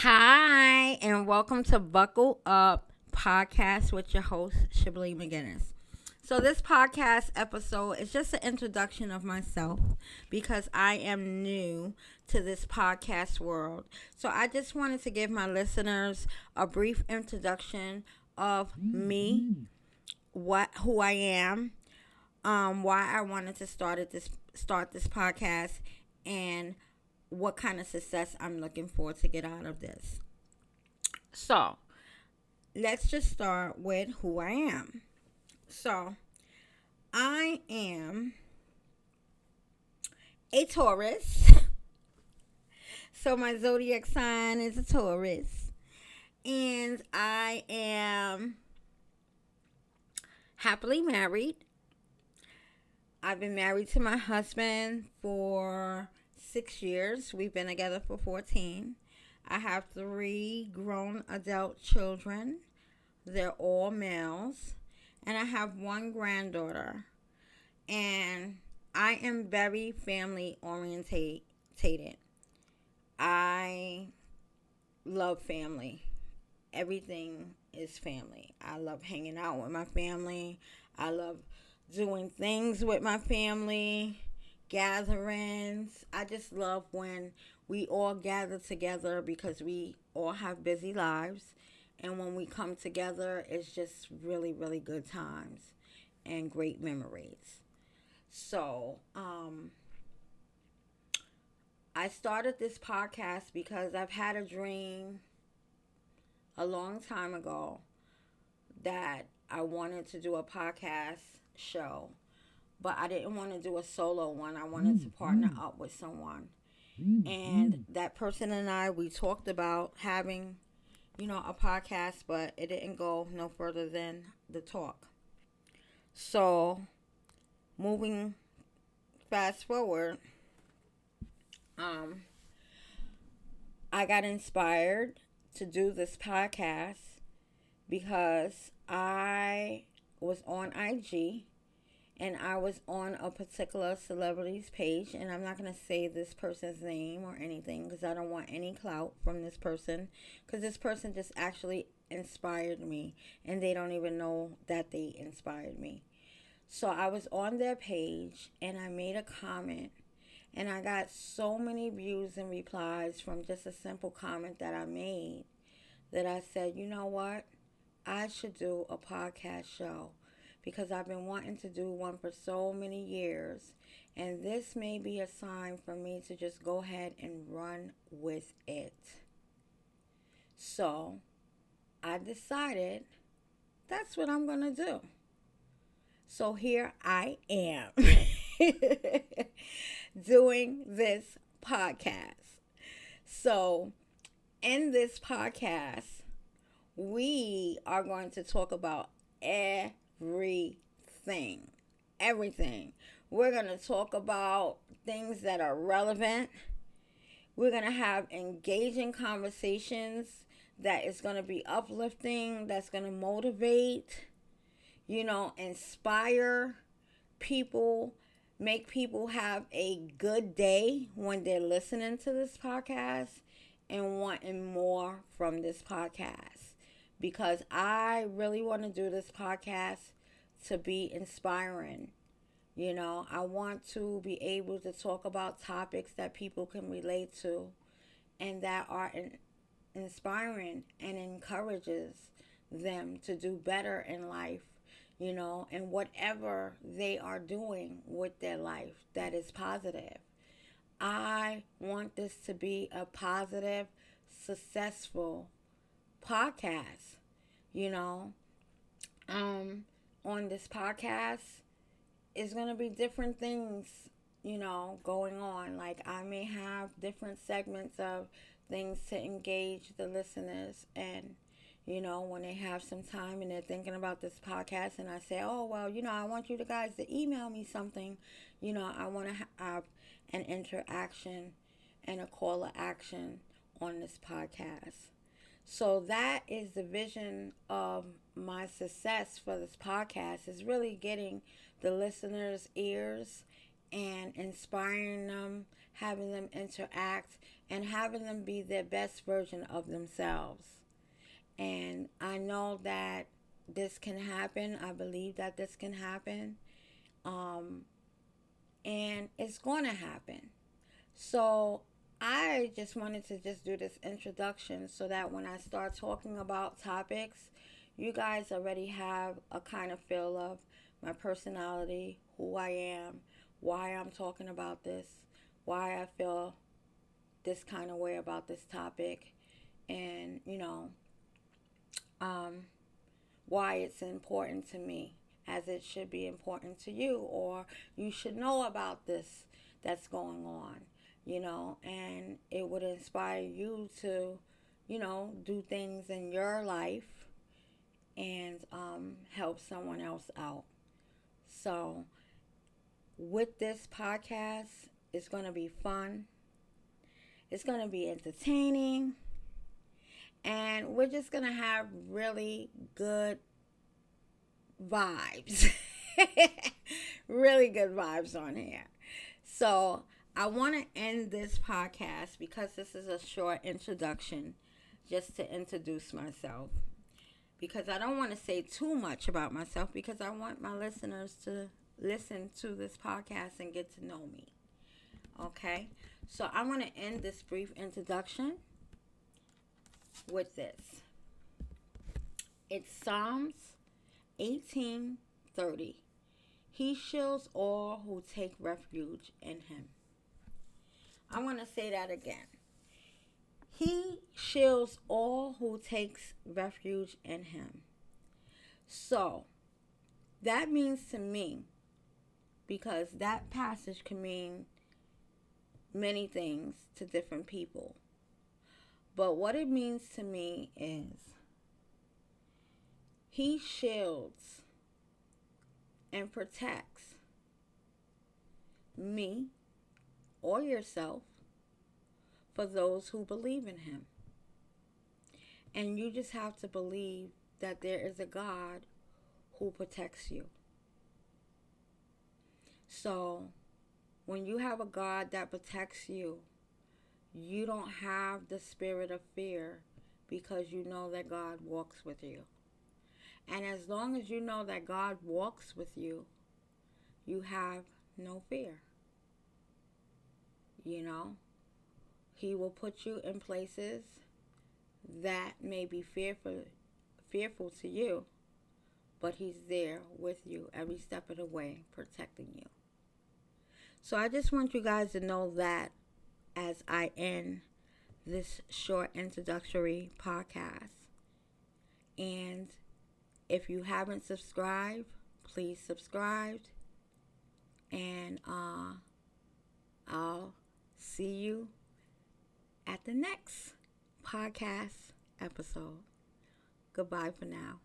Hi, and welcome to Buckle Up Podcast with your host, Shiblee McGinnis. So, this podcast episode is just an introduction of myself because I am new to this podcast world. So, I just wanted to give my listeners a brief introduction of me, who I am, why I wanted to start this podcast, and what kind of success I'm looking for to get out of this. So, let's just start with who I am. So, I am a Taurus. So, my zodiac sign is a Taurus. And I am happily married. I've been married to my husband for 6 years. We've been together for 14. I have 3 grown adult children. They're all males. And I have 1 granddaughter. And I am very family orientated. I love family. Everything is family. I love hanging out with my family. I love doing things with my family, gatherings. I just love when we all gather together because we all have busy lives. And when we come together, it's just really, really good times and great memories. So, I started this podcast because I've had a dream a long time ago that I wanted to do a podcast show, but I didn't want to do a solo one. I wanted to partner up with someone. And that person and we talked about having, a podcast, but it didn't go no further than the talk. So, moving fast forward, um, I got inspired to do this podcast because I was on IG and I was on a particular celebrity's page, and I'm not going to say this person's name or anything because I don't want any clout from this person, because this person just actually inspired me and they don't even know that they inspired me. So I was on their page and I made a comment, and I got so many views and replies from just a simple comment that I made that I said, you know what? I should do a podcast show because I've been wanting to do one for so many years. And this may be a sign for me to just go ahead and run with it. So I decided that's what I'm going to do. So here I am doing this podcast. So in this podcast, we are going to talk about everything. Everything. We're going to talk about things that are relevant. We're going to have engaging conversations that is going to be uplifting, that's going to motivate, inspire people, make people have a good day when they're listening to this podcast and wanting more from this podcast. Because I really want to do this podcast to be inspiring. I want to be able to talk about topics that people can relate to and that are inspiring and encourages them to do better in life, and whatever they are doing with their life that is positive. I want this to be a positive, successful podcast, you know. On this podcast is going to be different things, going on. Like I may have different segments of things to engage the listeners, and when they have some time and they're thinking about this podcast, and I say, oh, well, I want you guys to email me something, I want to have an interaction and a call to action on this podcast. So that is the vision of my success for this podcast, is really getting the listeners' ears and inspiring them, having them interact, and having them be their best version of themselves. And I know that this can happen. I believe that this can happen. And it's going to happen. So I just wanted to just do this introduction so that when I start talking about topics, you guys already have a kind of feel of my personality, who I am, why I'm talking about this, why I feel this kind of way about this topic, and, why it's important to me as it should be important to you, or you should know about this that's going on, and it would inspire you to, do things in your life and help someone else out. So, with this podcast, it's going to be fun, it's going to be entertaining, and we're just going to have really good vibes. Really good vibes on here. So I want to end this podcast because this is a short introduction just to introduce myself. Because I don't want to say too much about myself because I want my listeners to listen to this podcast and get to know me. Okay? So I want to end this brief introduction with this. It's Psalms 18:30. He shields all who take refuge in him. I want to say that again. He shields all who takes refuge in him. So, that means to me, because that passage can mean many things to different people. But what it means to me is he shields and protects me or yourself for those who believe in him. And you just have to believe that there is a God who protects you. So when you have a God that protects you, you don't have the spirit of fear because you know that God walks with you. And as long as you know that God walks with you, you have no fear. He will put you in places that may be fearful to you, but he's there with you every step of the way, protecting you. So I just want you guys to know that as I end this short introductory podcast. And if you haven't subscribed, please subscribe. And I'll see you at the next podcast episode. Goodbye for now.